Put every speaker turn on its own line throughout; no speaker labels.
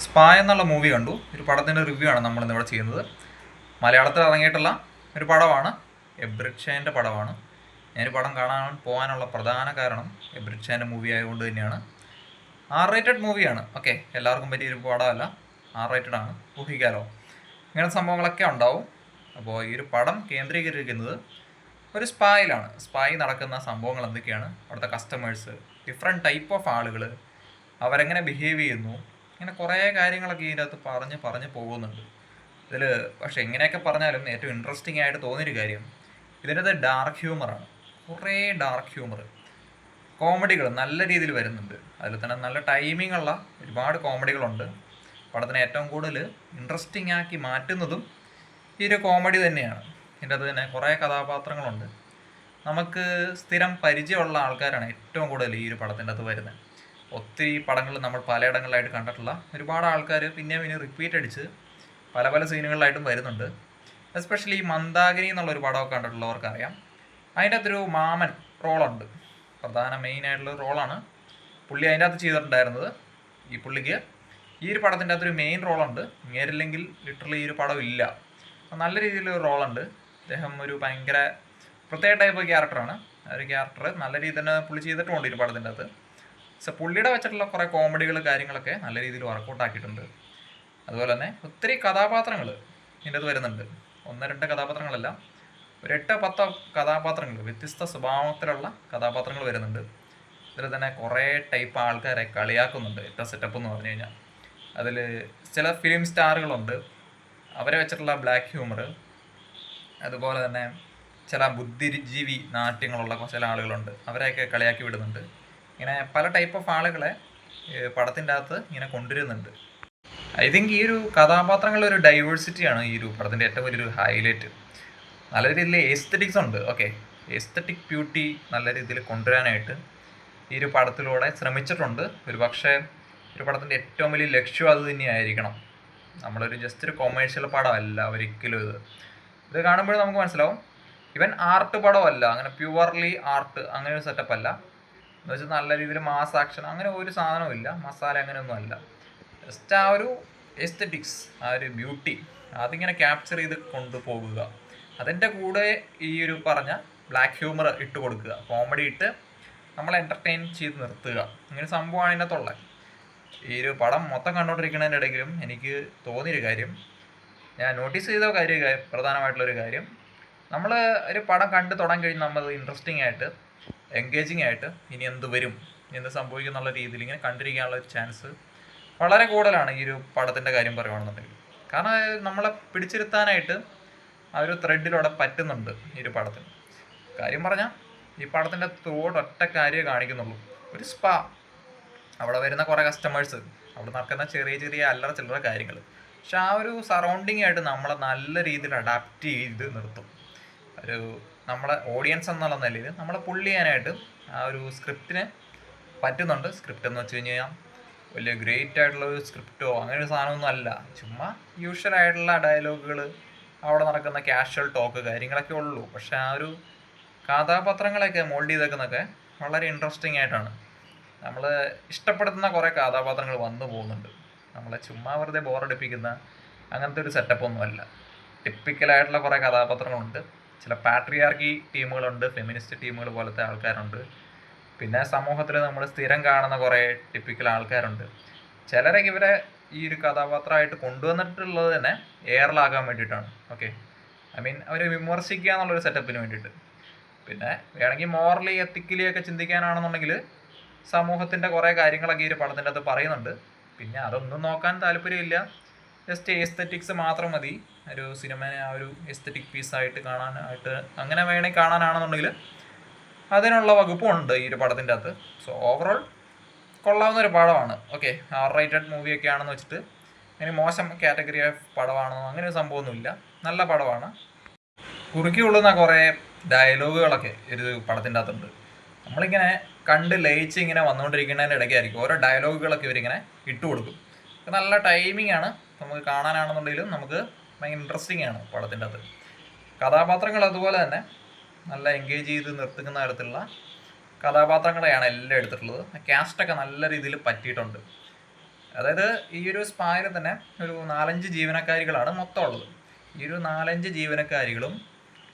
Spa എന്നുള്ള movie കണ്ടു. ഒരു പടത്തിൻ്റെ റിവ്യൂ ആണ് നമ്മൾ ഇന്നിവിടെ ചെയ്യുന്നത്. മലയാളത്തിൽ ഇറങ്ങിയിട്ടുള്ള ഒരു പടമാണ്, എബ്രിഡ് പടമാണ്. ഞാനൊരു പടം കാണാൻ പോകാനുള്ള പ്രധാന കാരണം എബ്രിഡ് മൂവി ആയതുകൊണ്ട് തന്നെയാണ്. R-rated മൂവിയാണ്. ഓക്കെ, എല്ലാവർക്കും പറ്റിയൊരു പടമല്ല, R-rated ആണ്. ഊഹിക്കാലോ, ഇങ്ങനത്തെ സംഭവങ്ങളൊക്കെ ഉണ്ടാവും. അപ്പോൾ ഈ ഒരു പടം കേന്ദ്രീകരിക്കുന്നത് ഒരു സ്പായിലാണ്. സ്പായി നടക്കുന്ന സംഭവങ്ങൾ എന്തൊക്കെയാണ്, അവിടുത്തെ കസ്റ്റമേഴ്സ്, ഡിഫറെൻറ്റ് ടൈപ്പ് ഓഫ് ആളുകൾ, അവരെങ്ങനെ ബിഹേവ് ചെയ്യുന്നു, ഇങ്ങനെ കുറേ കാര്യങ്ങളൊക്കെ ഇതിനകത്ത് പറഞ്ഞ് പോകുന്നുണ്ട്. ഇതിൽ പക്ഷെ എങ്ങനെയൊക്കെ പറഞ്ഞാലും ഏറ്റവും ഇൻട്രസ്റ്റിംഗ് ആയിട്ട് തോന്നിയൊരു കാര്യം ഇതിനകത്ത് ഡാർക്ക് ഹ്യൂമറാണ്. കുറേ ഡാർക്ക് ഹ്യൂമർ, കോമഡികൾ നല്ല രീതിയിൽ വരുന്നുണ്ട്. അതിൽ തന്നെ നല്ല ടൈമിംഗ് ഉള്ള ഒരുപാട് കോമഡികളുണ്ട്. പടത്തിനെ ഏറ്റവും കൂടുതൽ ഇൻട്രസ്റ്റിംഗ് ആക്കി മാറ്റുന്നതും ഈ ഒരു കോമഡി തന്നെയാണ്. ഇതിൻ്റെ അത് തന്നെ കുറേ കഥാപാത്രങ്ങളുണ്ട്. നമുക്ക് സ്ഥിരം പരിചയമുള്ള ആൾക്കാരാണ് ഏറ്റവും കൂടുതൽ ഈ ഒരു പടത്തിൻ്റെ അകത്ത് വരുന്നത്. ഒത്തിരി പടങ്ങൾ നമ്മൾ പലയിടങ്ങളിലായിട്ട് കണ്ടിട്ടുള്ള ഒരുപാട് ആൾക്കാർ പിന്നെ റിപ്പീറ്റ് അടിച്ച് പല പല സീനുകളിലായിട്ടും വരുന്നുണ്ട്. എസ്പെഷ്യലി ഈ മന്ദാകിനി എന്നുള്ളൊരു പടമൊക്കെ കണ്ടിട്ടുള്ളവർക്കറിയാം. അതിൻ്റെ അകത്തൊരു മാമൻ റോളുണ്ട്, പ്രധാന മെയിനായിട്ടുള്ള റോളാണ് പുള്ളി അതിൻ്റെ അകത്ത് ചെയ്തിട്ടുണ്ടായിരുന്നത്. ഈ പുള്ളിക്ക് ഈ ഒരു പടത്തിൻ്റെ അകത്തൊരു മെയിൻ റോളുണ്ട്. ഇങ്ങേരില്ലെങ്കിൽ ലിറ്ററലി ഈ ഒരു പടം ഇല്ല. നല്ല രീതിയിലൊരു റോളുണ്ട്. അദ്ദേഹം ഒരു ഭയങ്കര പ്രത്യേക ടൈപ്പ് ക്യാരക്ടറാണ്. ആ ഒരു ക്യാരക്ടർ നല്ല രീതിയിൽ തന്നെ പുള്ളി ചെയ്തിട്ടുമുണ്ട് ഈ ഒരു പടത്തിൻ്റെ അകത്ത്. സോ പുള്ളിയുടെ വെച്ചിട്ടുള്ള കുറേ കോമഡികൾ കാര്യങ്ങളൊക്കെ നല്ല രീതിയിൽ വർക്കൗട്ട് ആക്കിയിട്ടുണ്ട്. അതുപോലെ തന്നെ ഒത്തിരി കഥാപാത്രങ്ങൾ ഇതിൻ്റെ അത് വരുന്നുണ്ട്. 1-2 കഥാപാത്രങ്ങളല്ല, ഒരു 8-10 കഥാപാത്രങ്ങൾ, വ്യത്യസ്ത സ്വഭാവത്തിലുള്ള കഥാപാത്രങ്ങൾ വരുന്നുണ്ട്. ഇതിൽ തന്നെ കുറേ ടൈപ്പ് ആൾക്കാരെ കളിയാക്കുന്നുണ്ട്. ഏറ്റവും സെറ്റപ്പ് എന്ന് പറഞ്ഞു കഴിഞ്ഞാൽ അതിൽ ചില ഫിലിം സ്റ്റാറുകളുണ്ട്, അവരെ വെച്ചിട്ടുള്ള ബ്ലാക്ക് ഹ്യൂമർ. അതുപോലെ തന്നെ ചില ബുദ്ധിജീവി നാട്യങ്ങളുള്ള ചില ആളുകളുണ്ട്, അവരെയൊക്കെ കളിയാക്കി വിടുന്നുണ്ട്. ഇങ്ങനെ പല ടൈപ്പ് ഓഫ് ആളുകളെ പടത്തിൻ്റെ അകത്ത് ഇങ്ങനെ കൊണ്ടുവരുന്നുണ്ട്. ഐ തിങ്ക് ഈ ഒരു കഥാപാത്രങ്ങളുടെ ഒരു ഡൈവേഴ്സിറ്റിയാണ് ഈ ഒരു പടത്തിൻ്റെ ഏറ്റവും വലിയൊരു ഹൈലൈറ്റ്. നല്ല രീതിയിൽ എസ്തറ്റിക്സ് ഉണ്ട്. ഓക്കെ, എസ്തറ്റിക് ബ്യൂട്ടി നല്ല രീതിയിൽ കൊണ്ടുവരാനായിട്ട് ഈ ഒരു പടത്തിലൂടെ ശ്രമിച്ചിട്ടുണ്ട്. ഒരു പക്ഷേ ഒരു പടത്തിൻ്റെ ഏറ്റവും വലിയ ലക്ഷ്യം അത് തന്നെയായിരിക്കണം. നമ്മളൊരു ജസ്റ്റ് ഒരു കൊമേഴ്ഷ്യൽ പടമല്ല ഒരിക്കലും ഇത് കാണുമ്പോൾ നമുക്ക് മനസ്സിലാവും. ഇവൻ ആർട്ട് പടമല്ല, അങ്ങനെ പ്യുവർലി ആർട്ട് അങ്ങനെ ഒരു സെറ്റപ്പ് അല്ല. എന്ന് വെച്ചാൽ നല്ല രീതിയിൽ മാസ് ആക്ഷൻ അങ്ങനെ ഒരു സാധനവും ഇല്ല, മസാല അങ്ങനെയൊന്നും അല്ല. ജസ്റ്റ് ആ ഒരു എസ്തറ്റിക്സ്, ആ ഒരു ബ്യൂട്ടി അതിങ്ങനെ ക്യാപ്ചർ ചെയ്ത് കൊണ്ടുപോകുക. അതിൻ്റെ കൂടെ ഈ ഒരു പറഞ്ഞ ബ്ലാക്ക് ഹ്യൂമർ ഇട്ട് കൊടുക്കുക, കോമഡി ഇട്ട് നമ്മളെ എൻ്റർടൈൻ ചെയ്ത് നിർത്തുക. ഇങ്ങനെ സംഭവമാണ് ഇതിനകത്തുള്ളത്. ഈ ഒരു പടം മൊത്തം കണ്ടുകൊണ്ടിരിക്കുന്നതിൻ്റെ ഇടയിലും എനിക്ക് തോന്നിയൊരു കാര്യം, ഞാൻ നോട്ടീസ് ചെയ്ത പ്രധാനമായിട്ടുള്ളൊരു കാര്യം, നമ്മൾ ഒരു പടം കണ്ട് തുടങ്ങി കഴിഞ്ഞ് നമ്മൾ ഇൻട്രസ്റ്റിംഗ് ആയിട്ട് എൻഗേജിങ് ആയിട്ട് ഇനി എന്ത് വരും, എന്ത് സംഭവിക്കും എന്നുള്ള രീതിയിൽ ഇങ്ങനെ കണ്ടിരിക്കാനുള്ള ഒരു ചാൻസ് വളരെ കൂടുതലാണ് ഈ ഒരു പടത്തിൻ്റെ കാര്യം പറയുകയാണെന്നുണ്ടെങ്കിൽ. കാരണം നമ്മളെ പിടിച്ചിരുത്താനായിട്ട് ആ ഒരു ത്രെഡിലൂടെ പറ്റുന്നുണ്ട് ഈ ഒരു പടത്തിന്. കാര്യം പറഞ്ഞാൽ ഈ പടത്തിൻ്റെ ത്രൂഔട്ട് ഒറ്റ കാര്യമേ കാണിക്കുന്നുള്ളൂ, ഒരു സ്പാ, അവിടെ വരുന്ന കുറേ കസ്റ്റമേഴ്സ്, അവിടെ നടക്കുന്ന ചെറിയ ചെറിയ അല്ലറ ചില്ലറ കാര്യങ്ങൾ. പക്ഷെ ആ ഒരു സറൗണ്ടിങ് ആയിട്ട് നമ്മളെ നല്ല രീതിയിൽ അഡാപ്റ്റ് ചെയ്ത് നിർത്തും. ഒരു നമ്മളെ ഓഡിയൻസ് എന്നുള്ള നിലയിൽ നമ്മളെ പുള്ളി ചെയ്യാനായിട്ട് ആ ഒരു സ്ക്രിപ്റ്റിന് പറ്റുന്നുണ്ട്. സ്ക്രിപ്റ്റ് എന്ന് വെച്ച് കഴിഞ്ഞാൽ വലിയ ഗ്രേറ്റ് ആയിട്ടുള്ള ഒരു സ്ക്രിപ്റ്റോ അങ്ങനെ ഒരു സാധനമൊന്നും അല്ല, ചുമ്മാ യൂഷ്വൽ ആയിട്ടുള്ള ഡയലോഗുകൾ, അവിടെ നടക്കുന്ന കാഷ്വൽ ടോക്ക് കാര്യങ്ങളൊക്കെ ഉള്ളൂ. പക്ഷെ ആ ഒരു കഥാപാത്രങ്ങളെയൊക്കെ മോൾഡ് ചെയ്തേക്കുന്നതൊക്കെ വളരെ ഇൻട്രസ്റ്റിംഗ് ആയിട്ടാണ്. നമ്മൾ ഇഷ്ടപ്പെടുന്ന കുറേ കഥാപാത്രങ്ങൾ വന്നു പോകുന്നുണ്ട്. നമ്മളെ ചുമ്മാ വെറുതെ ബോറടിപ്പിക്കുന്ന അങ്ങനത്തെ ഒരു സെറ്റപ്പൊന്നുമല്ല. ടിപ്പിക്കലായിട്ടുള്ള കുറേ കഥാപാത്രങ്ങളുണ്ട്. ചില പാട്രിയാർക്കി ടീമുകളുണ്ട്, ഫെമിനിസ്റ്റ് ടീമുകൾ പോലത്തെ ആൾക്കാരുണ്ട്. പിന്നെ സമൂഹത്തിൽ നമ്മൾ സ്ഥിരം കാണുന്ന കുറേ ടിപ്പിക്കൽ ആൾക്കാരുണ്ട്. ചിലരൊക്കെ ഇവരെ ഈ ഒരു കഥാപാത്രമായിട്ട് കൊണ്ടുവന്നിട്ടുള്ളത് തന്നെ എയറിലാകാൻ വേണ്ടിയിട്ടാണ്. ഓക്കെ, ഐ മീൻ അവർ വിമർശിക്കുക എന്നുള്ളൊരു സെറ്റപ്പിന് വേണ്ടിയിട്ട്. പിന്നെ വേണമെങ്കിൽ മോറലി എത്തിക്കലി ഒക്കെ ചിന്തിക്കാനാണെന്നുണ്ടെങ്കിൽ സമൂഹത്തിൻ്റെ കുറേ കാര്യങ്ങളൊക്കെ ഈ ഒരു പടത്തിൻ്റെ അകത്ത് പറയുന്നുണ്ട്. പിന്നെ അതൊന്നും നോക്കാൻ താല്പര്യമില്ല, ജസ്റ്റ് എസ്തറ്റിക്സ് മാത്രം മതി ഒരു സിനിമയെ ആ ഒരു എസ്തറ്റിക് പീസായിട്ട് കാണാനായിട്ട്, അങ്ങനെ വേണമെങ്കിൽ കാണാനാണെന്നുണ്ടെങ്കിൽ അതിനുള്ള വകുപ്പുണ്ട് ഈ ഒരു പടത്തിൻ്റെ അകത്ത്. സോ ഓവറോൾ കൊള്ളാവുന്ന ഒരു പടമാണ്. ഓക്കെ, R-rated മൂവിയൊക്കെ ആണെന്ന് വെച്ചിട്ട് അങ്ങനെ മോശം കാറ്റഗറി ഓഫ് പടമാണോ അങ്ങനെ ഒരു സംഭവമൊന്നുമില്ല, നല്ല പടമാണ്. കുറുക്കി കൊള്ളുന്ന കുറേ ഡയലോഗുകളൊക്കെ ഒരു പടത്തിൻ്റെ അകത്തുണ്ട്. നമ്മളിങ്ങനെ കണ്ട് ലയിച്ച് ഇങ്ങനെ വന്നുകൊണ്ടിരിക്കുന്നതിൻ്റെ ഇടയ്ക്കായിരിക്കും ഓരോ ഡയലോഗുകളൊക്കെ ഇവരിങ്ങനെ ഇട്ട് കൊടുക്കും. നല്ല ടൈമിംഗ് ആണ്, നമുക്ക് കാണാനാണെന്നുണ്ടെങ്കിലും നമുക്ക് ഭയങ്കര ഇൻട്രസ്റ്റിംഗ് ആണ് പടത്തിൻ്റെ അകത്ത്. കഥാപാത്രങ്ങൾ അതുപോലെ തന്നെ നല്ല എൻഗേജ് ചെയ്ത് നിർത്തുന്ന തരത്തിലുള്ള കഥാപാത്രങ്ങളെയാണ് എല്ലാം എടുത്തിട്ടുള്ളത്. കാസ്റ്റൊക്കെ നല്ല രീതിയിൽ പറ്റിയിട്ടുണ്ട്. അതായത് ഈ ഒരു സ്പായിൽ തന്നെ ഒരു 4-5 ജീവനക്കാരികളാണ് മൊത്തം ഉള്ളത്. ഈ ഒരു 4-5 ജീവനക്കാരികളും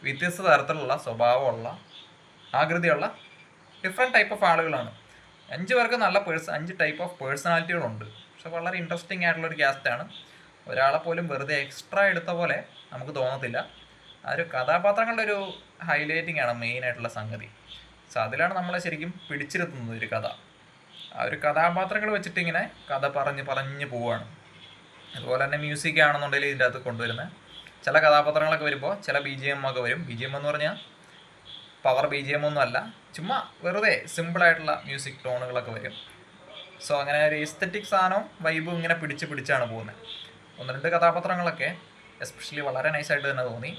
വ്യത്യസ്ത തരത്തിലുള്ള സ്വഭാവമുള്ള, ആകൃതിയുള്ള ഡിഫറെൻറ്റ് ടൈപ്പ് ഓഫ് ആളുകളാണ്. 5 പേർക്ക് നല്ല 5 ടൈപ്പ് ഓഫ് പേഴ്സണാലിറ്റികളുണ്ട്. പക്ഷെ വളരെ ഇൻട്രസ്റ്റിംഗ് ആയിട്ടുള്ളൊരു ക്യാസ്റ്റാണ്. ഒരാളെ പോലും വെറുതെ എക്സ്ട്രാ എടുത്ത പോലെ നമുക്ക് തോന്നത്തില്ല. ആ ഒരു കഥാപാത്രങ്ങളുടെ ഒരു ഹൈലൈറ്റിംഗ് ആണ് മെയിനായിട്ടുള്ള സംഗതി. സോ അതിലാണ് നമ്മളെ ശരിക്കും പിടിച്ചിരുത്തുന്നത് ഒരു കഥ. ആ ഒരു കഥാപാത്രങ്ങൾ വെച്ചിട്ട് ഇങ്ങനെ കഥ പറഞ്ഞ് പോവുകയാണ്. അതുപോലെ തന്നെ മ്യൂസിക് ആണെന്നുണ്ടെങ്കിൽ ഇതിൻ്റെ അകത്ത് കൊണ്ടുവരുന്നത് ചില കഥാപാത്രങ്ങളൊക്കെ വരുമ്പോൾ ചില BGM ഒക്കെ വരും. BGM എന്ന് പറഞ്ഞാൽ പവർ BGM ഒന്നും അല്ല, ചുമ്മാ വെറുതെ സിമ്പിളായിട്ടുള്ള മ്യൂസിക് ടോണുകളൊക്കെ വരും. സോ അങ്ങനെ ഒരു എസ്തെറ്റിക് സാധനവും വൈബും ഇങ്ങനെ പിടിച്ചാണ് പോകുന്നത്. 1-2 കഥാപാത്രങ്ങളൊക്കെ എസ്പെഷ്യലി വളരെ നൈസായിട്ട് തന്നെ തോന്നി.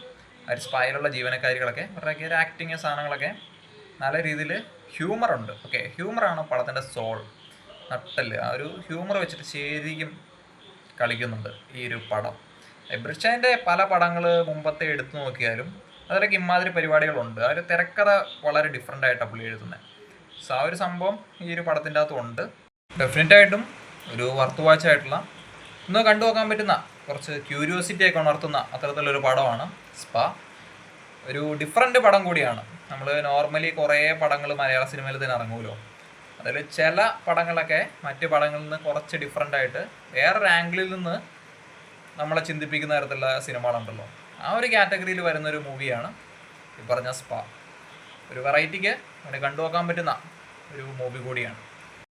ആ ഒരു സ്പായിലുള്ള ജീവനക്കാരികളൊക്കെ അവരുടെയൊക്കെ ഒരു ആക്ടിങ് സാധനങ്ങളൊക്കെ നല്ല രീതിയിൽ ഹ്യൂമറുണ്ട്. ഓക്കെ, ഹ്യൂമറാണ് പടത്തിൻ്റെ സോൾ, നട്ടല്. ആ ഒരു ഹ്യൂമർ വെച്ചിട്ട് ശരിക്കും കളിക്കുന്നുണ്ട് ഈ ഒരു പടം. എബ്രിച്ചാൻ്റെ പല പടങ്ങൾ മുമ്പത്തെ എടുത്തു നോക്കിയാലും അതിലൊക്കെ ഇമാതിരി പരിപാടികളുണ്ട്. ആ ഒരു തിരക്കഥ വളരെ ഡിഫറെൻ്റ് ആയിട്ടാണ് പുള്ളി എഴുതുന്നത്. സോ ആ ഒരു സംഭവം ഈ ഒരു പടത്തിൻ്റെ അകത്തുണ്ട്. ഡെഫിനറ്റായിട്ടും ഒരു വർത്ത് വാച്ച് ആയിട്ടുള്ള, ഒന്ന് കണ്ടു നോക്കാൻ പറ്റുന്ന, കുറച്ച് ക്യൂരിയോസിറ്റി ഒക്കെ ഉണർത്തുന്ന അത്തരത്തിലൊരു പടമാണ് സ്പാ. ഒരു ഡിഫറെൻ്റ് പടം കൂടിയാണ്. നമ്മൾ നോർമലി കുറേ പടങ്ങൾ മലയാള സിനിമയിൽ തന്നെ ഇറങ്ങുമല്ലോ, അതിൽ ചില പടങ്ങളൊക്കെ മറ്റ് പടങ്ങളിൽ നിന്ന് കുറച്ച് ഡിഫറെൻ്റ് ആയിട്ട് വേറൊരു ആംഗിളിൽ നിന്ന് നമ്മളെ ചിന്തിപ്പിക്കുന്ന തരത്തിലുള്ള സിനിമകളുണ്ടല്ലോ, ആ ഒരു കാറ്റഗറിയിൽ വരുന്നൊരു മൂവിയാണ് ഈ പറഞ്ഞ സ്പാ. ഒരു വെറൈറ്റിക്ക് അങ്ങനെ കണ്ടു നോക്കാൻ പറ്റുന്ന ഒരു മൂവി കൂടിയാണ്.